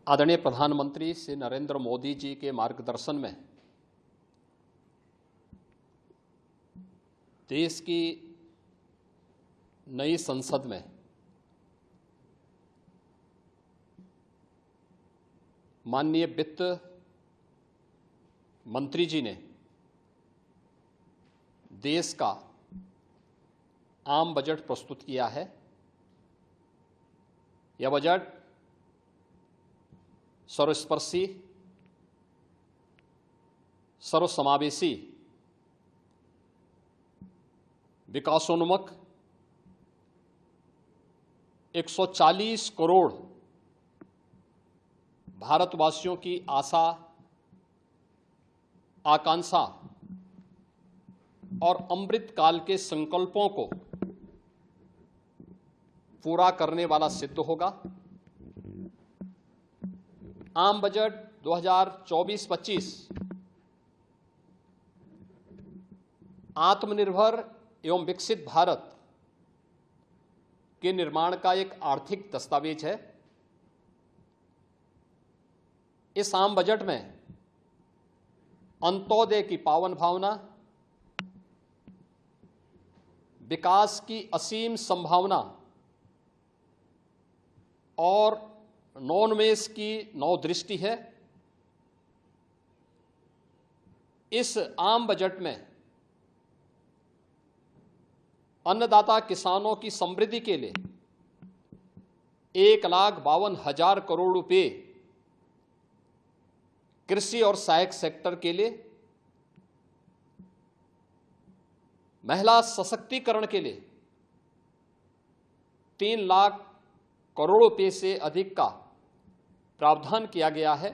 आदरणीय प्रधानमंत्री श्री नरेंद्र मोदी जी के मार्गदर्शन में देश की नई संसद में माननीय वित्त मंत्री जी ने देश का आम बजट प्रस्तुत किया है। यह बजट सर्वस्पर्शी, सर्वसमावेशी, विकासोन्मुख 140 करोड़ भारतवासियों की आशा, आकांक्षा और अमृत काल के संकल्पों को पूरा करने वाला सिद्ध होगा। आम बजट 2024-25 आत्मनिर्भर एवं विकसित भारत के निर्माण का एक आर्थिक दस्तावेज है। इस आम बजट में अंत्योदय की पावन भावना, विकास की असीम संभावना और नवोन्मेष की नवदृष्टि है। इस आम बजट में अन्नदाता किसानों की समृद्धि के लिए 1,52,000 करोड़ रुपए, कृषि और सहायक सेक्टर के लिए, महिला सशक्तिकरण के लिए 3 लाख करोड़ रुपए से अधिक का प्रावधान किया गया है।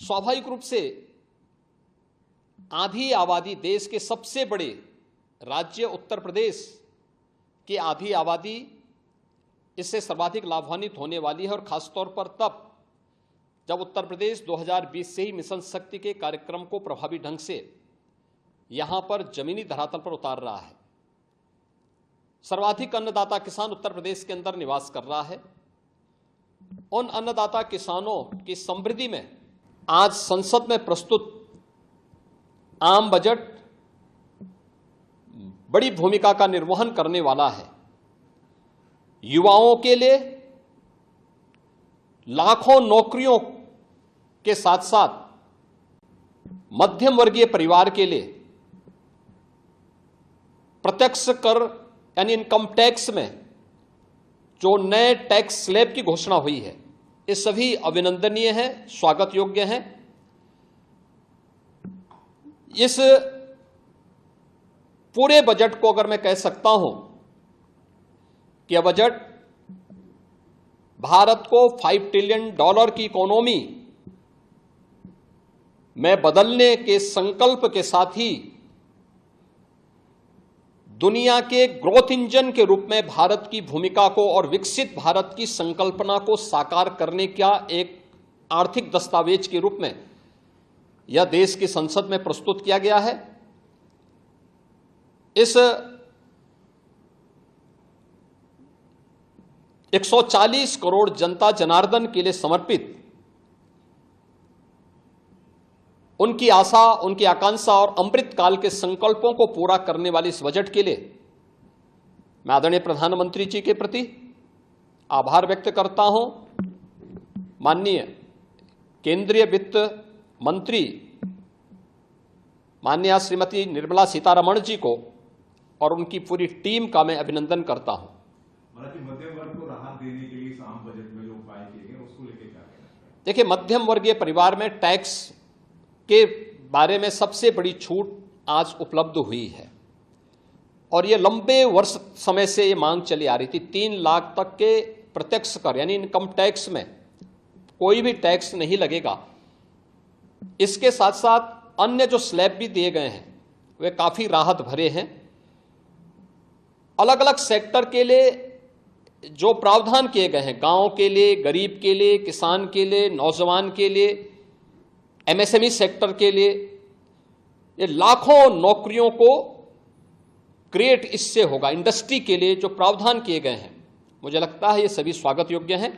स्वाभाविक रूप से आधी आबादी, देश के सबसे बड़े राज्य उत्तर प्रदेश की आधी आबादी इससे सर्वाधिक लाभान्वित होने वाली है, और खासतौर पर तब जब उत्तर प्रदेश 2020 से ही मिशन शक्ति के कार्यक्रम को प्रभावी ढंग से यहां पर जमीनी धरातल पर उतार रहा है। सर्वाधिक अन्नदाता किसान उत्तर प्रदेश के अंदर निवास कर रहा है। उन अन्नदाता किसानों की समृद्धि में आज संसद में प्रस्तुत आम बजट बड़ी भूमिका का निर्वहन करने वाला है। युवाओं के लिए लाखों नौकरियों के साथ साथ मध्यम वर्गीय परिवार के लिए प्रत्यक्ष कर यानी इनकम टैक्स में जो नए टैक्स स्लैब की घोषणा हुई है, ये सभी अभिनंदनीय है, स्वागत योग्य है। इस पूरे बजट को अगर मैं कह सकता हूं कि यह बजट भारत को $5 ट्रिलियन की इकोनॉमी में बदलने के संकल्प के साथ ही दुनिया के ग्रोथ इंजन के रूप में भारत की भूमिका को और विकसित भारत की संकल्पना को साकार करने का एक आर्थिक दस्तावेज के रूप में यह देश की संसद में प्रस्तुत किया गया है। इस 140 करोड़ जनता जनार्दन के लिए समर्पित, उनकी आशा, उनकी आकांक्षा और अमृत काल के संकल्पों को पूरा करने वाले इस बजट के लिए मैं आदरणीय प्रधानमंत्री जी के प्रति आभार व्यक्त करता हूं। माननीय केंद्रीय वित्त मंत्री माननीय श्रीमती निर्मला सीतारमण जी को और उनकी पूरी टीम का मैं अभिनंदन करता हूं। मध्यम वर्ग को राहत देने के लिए इस आम बजट में जो उपाय किए गए उसको लेकर क्या कहना है? देखिए, मध्यम वर्गीय परिवार में टैक्स के बारे में सबसे बड़ी छूट आज उपलब्ध हुई है, और ये लंबे वर्ष समय से ये मांग चली आ रही थी। 3 लाख तक के प्रत्यक्ष कर यानी इनकम टैक्स में कोई भी टैक्स नहीं लगेगा। इसके साथ साथ अन्य जो स्लैब भी दिए गए हैं वे काफी राहत भरे हैं। अलग अलग सेक्टर के लिए जो प्रावधान किए गए हैं, गांव के लिए, गरीब के लिए, किसान के लिए, नौजवान के लिए, एमएसएमई सेक्टर के लिए, ये लाखों नौकरियों को क्रिएट इससे होगा। इंडस्ट्री के लिए जो प्रावधान किए गए हैं, मुझे लगता है ये सभी स्वागत योग्य हैं।